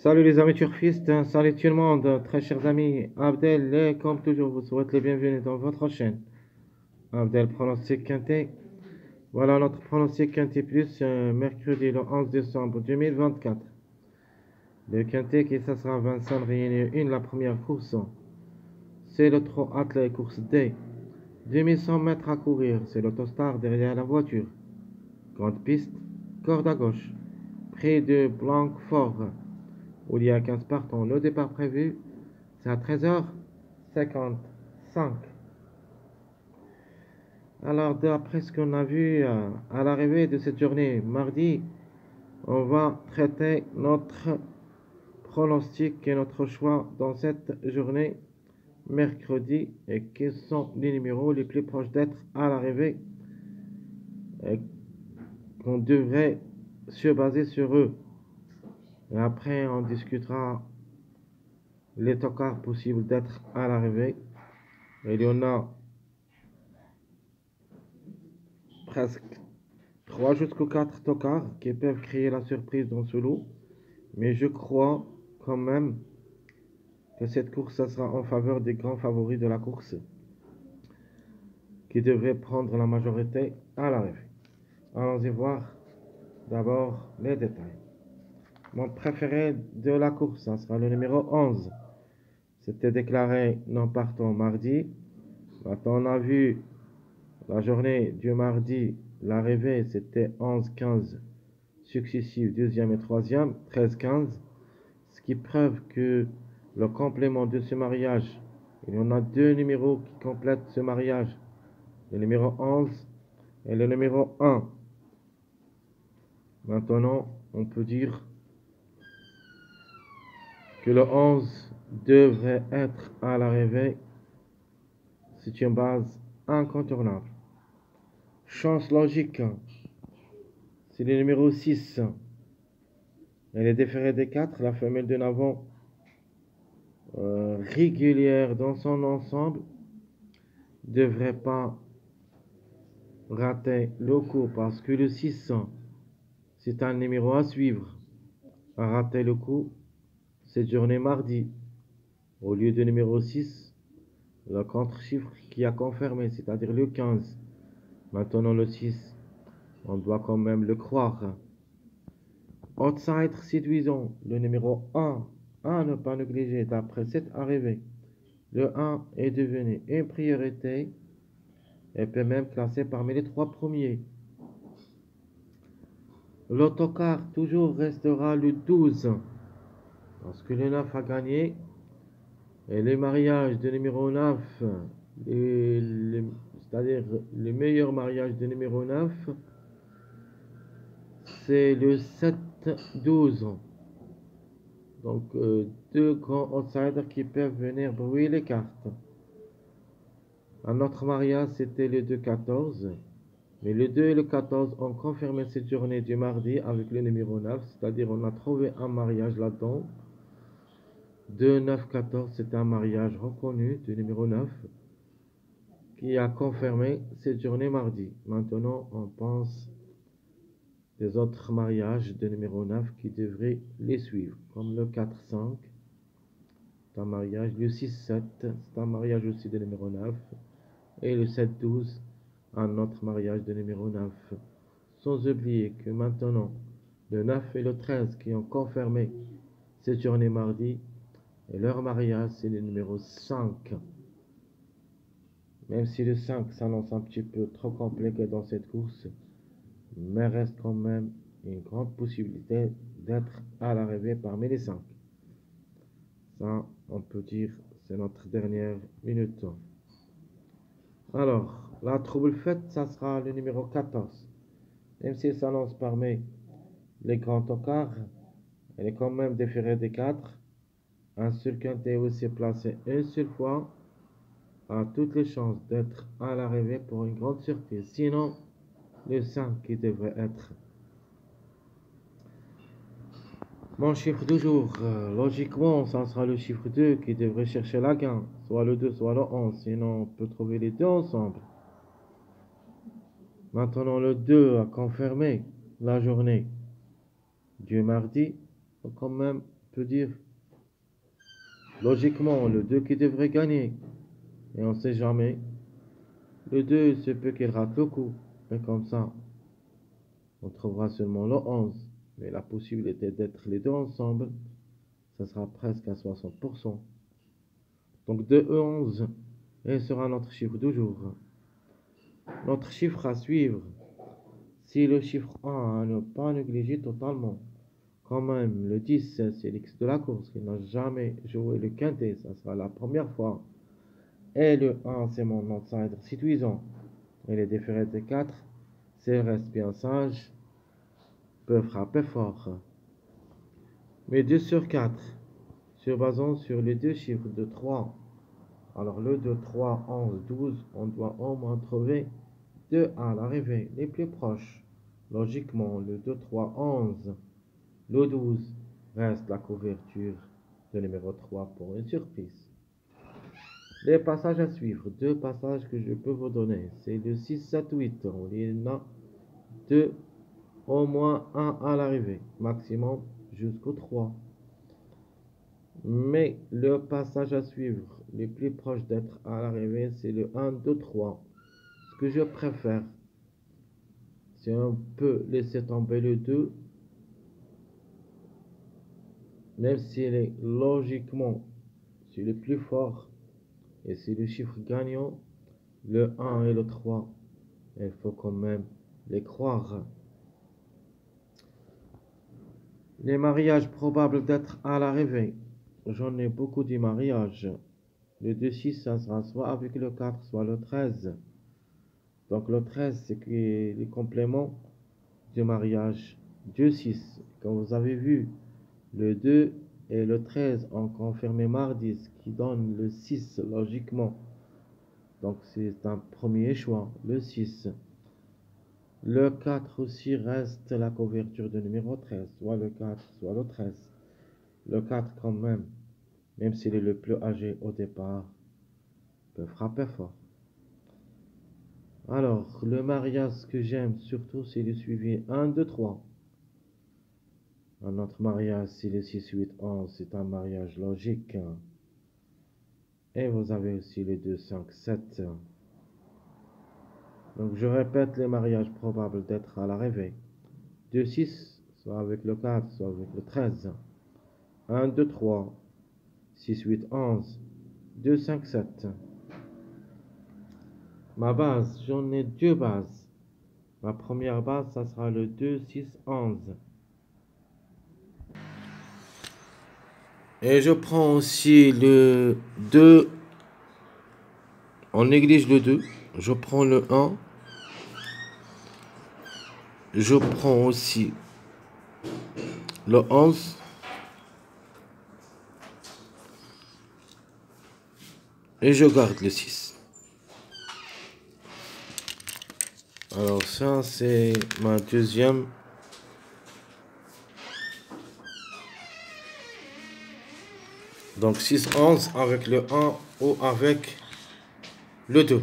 Salut les amis turfistes, salut tout le monde, très chers amis. Abdel, comme toujours, vous souhaite les bienvenus dans votre chaîne. Abdel, pronostic quintet. Voilà notre pronostic quintet plus, mercredi le 11 décembre 2024. Le quintet qui ça sera Vincent Réunion 1, la première course. C'est le trot attelé course D. 2100 mètres à courir, c'est l'autostar derrière la voiture. Grande piste, corde à gauche. Près de Blanquefort, où il y a 15 partants. Le départ prévu, c'est à 13h55. Alors, d'après ce qu'on a vu à l'arrivée de cette journée, mardi, on va traiter notre pronostic et notre choix dans cette journée, mercredi, et quels sont les numéros les plus proches d'être à l'arrivée, et qu'on devrait se baser sur eux. Et après, on discutera les tocards possibles d'être à l'arrivée. Il y en a presque 3 jusqu'aux 4 tocards qui peuvent créer la surprise dans ce lot. Mais je crois quand même que cette course ça sera en faveur des grands favoris de la course qui devraient prendre la majorité à l'arrivée. Allons-y voir d'abord les détails. Mon préféré de la course, ça sera le numéro 11. C'était déclaré non partant mardi. Maintenant, on a vu la journée du mardi, l'arrivée, c'était 11-15 successifs, deuxième et troisième, 13-15. Ce qui prouve que le complément de ce mariage, il y en a deux numéros qui complètent ce mariage. Le numéro 11 et le numéro 1. Maintenant, on peut dire que le 11 devrait être à l'arrivée. C'est une base incontournable. Chance logique, c'est le numéro 6. Elle est déférée des 4, la femelle de Navon, régulière dans son ensemble, devrait pas rater le coup parce que le 600, c'est un numéro à suivre. A raté le coup cette journée mardi. Au lieu de numéro 6, le contre-chiffre qui a confirmé, c'est-à-dire le 15. Maintenant le 6, on doit quand même le croire. Outsider séduisant, le numéro 1, à ne pas négliger d'après cette arrivée. Le 1 est devenu une priorité et peut même classer parmi les 3 premiers. L'autocar toujours restera le 12 parce que le 9 a gagné et les mariages de numéro 9, c'est-à-dire le meilleur mariage de numéro 9, c'est le 7-12. Donc deux grands outsiders qui peuvent venir brouiller les cartes. Un autre mariage, c'était le 2-14. Mais le 2 et le 14 ont confirmé cette journée du mardi avec le numéro 9. C'est-à-dire on a trouvé un mariage là-dedans. 2-9-14, c'est un mariage reconnu du numéro 9 qui a confirmé cette journée mardi. Maintenant, on pense des autres mariages de numéro 9 qui devraient les suivre, comme le 4-5. C'est un mariage, le 6-7, c'est un mariage aussi de numéro 9, et le 7-12, un autre mariage de numéro 9. Sans oublier que maintenant, le 9 et le 13 qui ont confirmé cette journée mardi, et leur mariage, c'est le numéro 5. Même si le 5 s'annonce un petit peu trop compliqué dans cette course, mais reste quand même une grande possibilité d'être à l'arrivée parmi les 5. Ça, on peut dire, c'est notre dernière minute. Alors, la trouble faite, ça sera le numéro 14. Même s'il s'annonce parmi les grands tocards, elle est quand même déférée des 4. Un seul quintet aussi placé une seule fois a toutes les chances d'être à l'arrivée pour une grande surprise. Sinon, le 5 qui devrait être mon chiffre du jour. Logiquement, ça sera le chiffre 2 qui devrait chercher la gain. Soit le 2, soit le 11. Sinon, on peut trouver les deux ensemble. Maintenant, le 2 a confirmé la journée du mardi. Donc, quand même, peux dire. Logiquement, le 2 qui devrait gagner. Et on ne sait jamais. Le 2, il se peut qu'il rate le coup. Et comme ça, on trouvera seulement le 11. Mais la possibilité d'être les deux ensemble, ça sera presque à 60%. Donc 2 et 11, et sera notre chiffre du jour. Notre chiffre à suivre, si le chiffre 1 à ne pas négliger totalement. Quand même, le 10, c'est l'ex de la course, qui n'a jamais joué le quintet, ça sera la première fois. Et le 1, c'est mon outsider séduisant. Et les déférés de 4, s'ils restent bien sages, peuvent frapper fort. Mais 2 sur 4, se basant sur les deux chiffres de 3. Alors le 2, 3, 11, 12, on doit au moins trouver 2 à l'arrivée, les plus proches. Logiquement, le 2, 3, 11. Le 12 reste la couverture de numéro 3 pour une surprise. Les passages à suivre, deux passages que je peux vous donner, c'est le 6, 7, 8. Il y en a deux, au moins un à l'arrivée, maximum jusqu'au 3. Mais le passage à suivre, le plus proche d'être à l'arrivée, c'est le 1, 2, 3. Ce que je préfère, c'est on peut laisser tomber le 2, même s'il est logiquement c'est le plus fort et c'est le chiffre gagnant, le 1 et le 3, il faut quand même les croire. Les mariages probables d'être à l'arrivée, j'en ai beaucoup de mariages. Le 2-6, ça sera soit avec le 4, soit le 13. Donc le 13, c'est les compléments du mariage 2-6. Comme vous avez vu, le 2 et le 13 ont confirmé mardi, ce qui donne le 6 logiquement. Donc c'est un premier choix, le 6. Le 4 aussi reste la couverture de numéro 13, soit le 4, soit le 13. Le 4 quand même s'il est le plus âgé au départ, peut frapper fort. Alors, le mariage que j'aime surtout, c'est le suivi 1, 2, 3. Un autre mariage, c'est le 6, 8, 11, c'est un mariage logique. Et vous avez aussi les 2, 5, 7. Donc je répète les mariages probables d'être à l'arrivée. 2, 6, soit avec le 4, soit avec le 13. 1, 2, 3, 6, 8, 11, 2, 5, 7. Ma base, j'en ai deux bases. Ma première base, ça sera le 2, 6, 11. Et je prends aussi le 2. On néglige le 2. Je prends le 1. Je prends aussi le 11. Et je garde le 6. Alors ça, c'est ma deuxième. Donc 6, 11 avec le 1 ou avec le 2.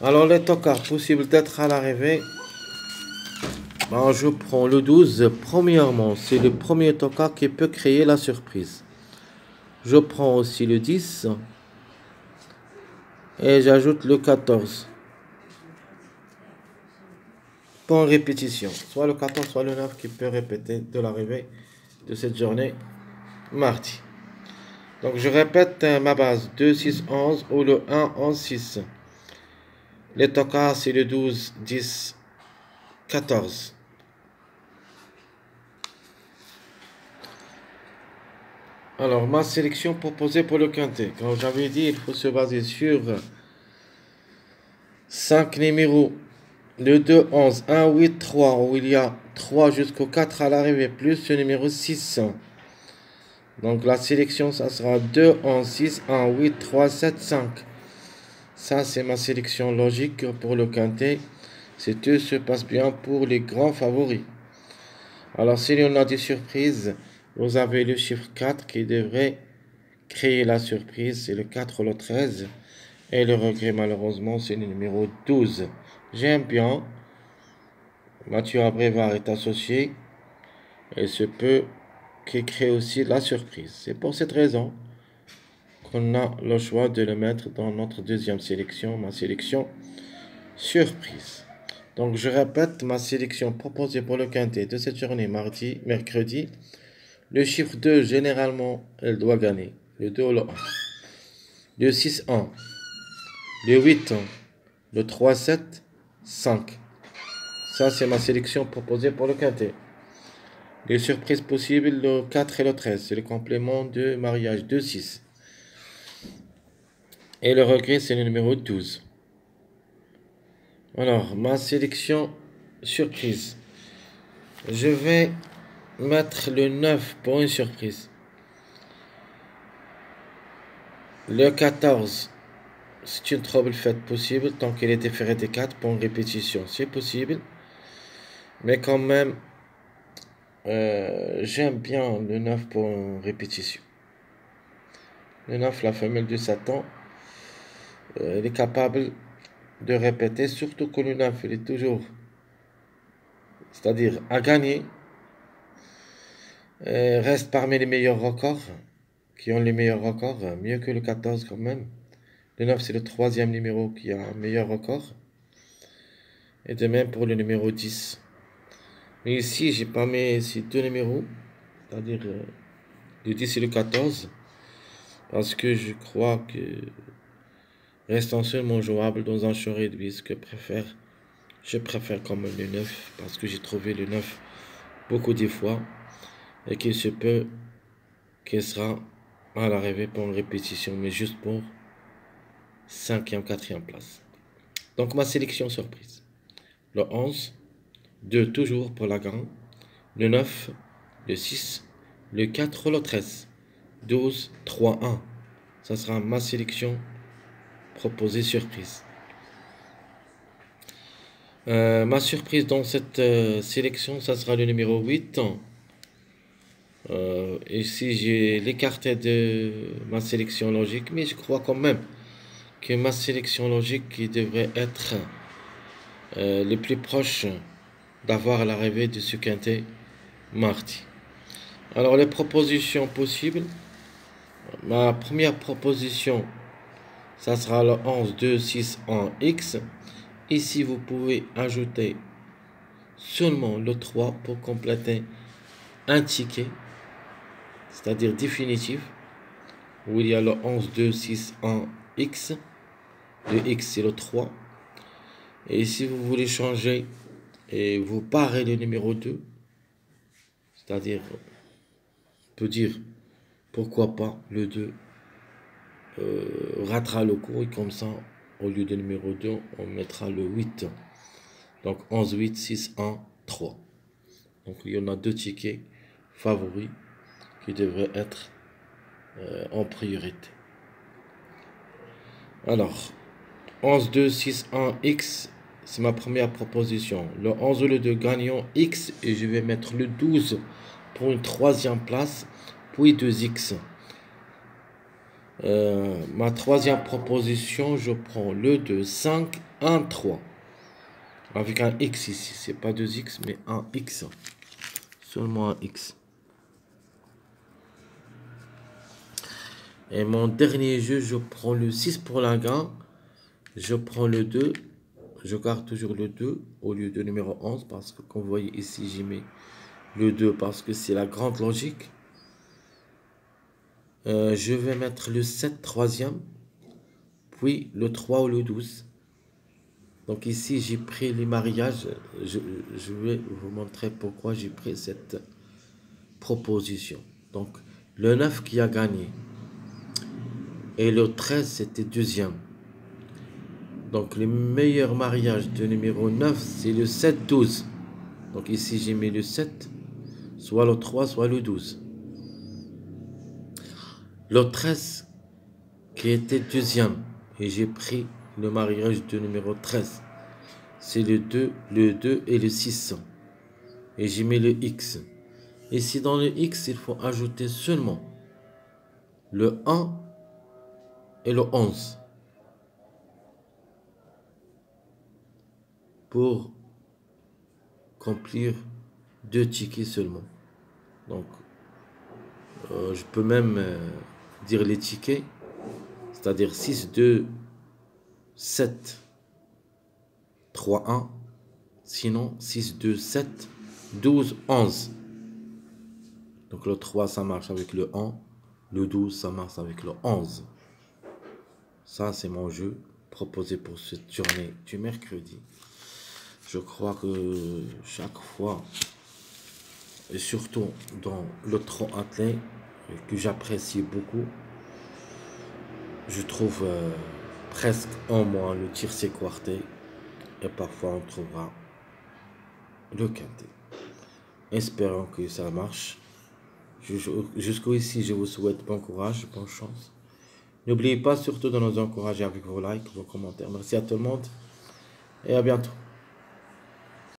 Alors les tocards possibles d'être à l'arrivée. Ben, je prends le 12. Premièrement, c'est le premier tocard qui peut créer la surprise. Je prends aussi le 10. Et j'ajoute le 14. Pour répétition. Soit le 14, soit le 9 qui peut répéter de l'arrivée de cette journée mardi. Donc je répète ma base 2, 6, 11 ou le 1, 11, 6. Les tocards, c'est le 12, 10, 14. Alors, ma sélection proposée pour le quintet. Comme j'avais dit, il faut se baser sur 5 numéros. Le 2, 11, 1, 8, 3, où il y a 3 jusqu'au 4 à l'arrivée, plus le numéro 6. Donc la sélection, ça sera 2, 11, 6, 1, 8, 3, 7, 5. Ça, c'est ma sélection logique pour le quintet. C'est tout se passe bien pour les grands favoris. Alors, s'il y en a des surprises, vous avez le chiffre 4 qui devrait créer la surprise. C'est le 4 ou le 13. Et le regret, malheureusement, c'est le numéro 12. J'aime bien. Mathieu Abrévard est associé. Et se peut qui crée aussi la surprise. C'est pour cette raison qu'on a le choix de le mettre dans notre deuxième sélection, ma sélection surprise. Donc je répète ma sélection proposée pour le quintet de cette journée mercredi. Le chiffre 2, généralement, elle doit gagner. Le 2 ou le 1. Le 6, 1. Le 8, 1. Le 3, 7, 5. Ça, c'est ma sélection proposée pour le quintet. Les surprises possibles, le 4 et le 13. C'est le complément de mariage 2, 6. Et le regret, c'est le numéro 12. Alors, ma sélection surprise. Je vais mettre le 9 pour une surprise. Le 14, c'est une trouble faite possible tant qu'elle est différée des 4 pour une répétition. C'est possible. Mais quand même, j'aime bien le 9 pour une répétition. Le 9, la femelle de Satan, elle est capable de répéter, surtout que le 9, il est toujours, c'est-à-dire à gagner, reste parmi les meilleurs records, qui ont les meilleurs records, mieux que le 14 quand même. Le 9, c'est le troisième numéro qui a un meilleur record. Et de même pour le numéro 10. Mais ici, j'ai pas mis ces deux numéros, c'est-à-dire le 10 et le 14, parce que je crois que restant seulement jouable dans un champ réduit, je préfère quand même le 9, parce que j'ai trouvé le 9 beaucoup de fois, et qu'il se peut qu'il sera à l'arrivée pour une répétition, mais juste pour 5e, 4e place. Donc ma sélection surprise. Le 11, 2 toujours pour la grande, le 9, le 6, le 4 ou le 13, 12, 3, 1. Ça sera ma sélection proposée surprise. Ma surprise dans cette sélection, ça sera le numéro 8. Ici, j'ai l'écarté de ma sélection logique, mais je crois quand même que ma sélection logique qui devrait être le plus proche d'avoir l'arrivée de ce quintet mardi. Alors, les propositions possibles. Ma première proposition, ça sera le 11, 2, 6 en X. Ici, vous pouvez ajouter seulement le 3 pour compléter un ticket, c'est-à-dire définitif, où il y a le 11, 2, 6 en X. Le X, c'est le 3. Et si vous voulez changer et vous parez le numéro 2, c'est-à-dire, on peut dire, pourquoi pas, le 2 ratera le coup, et comme ça, au lieu de numéro 2, on mettra le 8. Donc 11, 8, 6, 1, 3. Donc il y en a deux tickets favoris qui devraient être en priorité. Alors, 11, 2, 6, 1, X, c'est ma première proposition. Le 11 ou le 2 gagnant X, et je vais mettre le 12 pour une troisième place, puis 2X. Ma troisième proposition, je prends le 2, 5, 1, 3. Avec un X ici, c'est pas 2X, mais un X. Seulement un X. Et mon dernier jeu, je prends le 6 pour la gain. Je prends le 2. Je garde toujours le 2 au lieu de numéro 11. Parce que, comme vous voyez ici, j'ai mis le 2 parce que c'est la grande logique. Je vais mettre le 7 troisième. Puis le 3 ou le 12. Donc ici, j'ai pris les mariages. Je vais vous montrer pourquoi j'ai pris cette proposition. Donc, le 9 qui a gagné. Et le 13, c'était deuxième. Donc, le meilleur mariage de numéro 9, c'est le 7-12. Donc, ici, j'ai mis le 7, soit le 3, soit le 12. Le 13, qui était deuxième. Et j'ai pris le mariage de numéro 13. C'est le 2 et le 6. Et j'ai mis le X. Ici, dans le X, il faut ajouter seulement le 1 et le 11. Pour remplir deux tickets seulement. Donc, Je peux même dire les tickets, c'est-à-dire 6, 2, 7, 3, 1. Sinon, 6, 2, 7, 12, 11. Donc le 3, ça marche avec le 1. Le 12, ça marche avec le 11. Ça, c'est mon jeu proposé pour cette journée du mercredi. Je crois que chaque fois, et surtout dans le tronc attelé, que j'apprécie beaucoup, je trouve presque en moins le tiercé quarté. Et parfois, on trouvera le quintet. Espérons que ça marche. Jusqu'au ici, je vous souhaite bon courage, bonne chance. N'oubliez pas surtout de nous encourager avec vos likes, vos commentaires. Merci à tout le monde et à bientôt.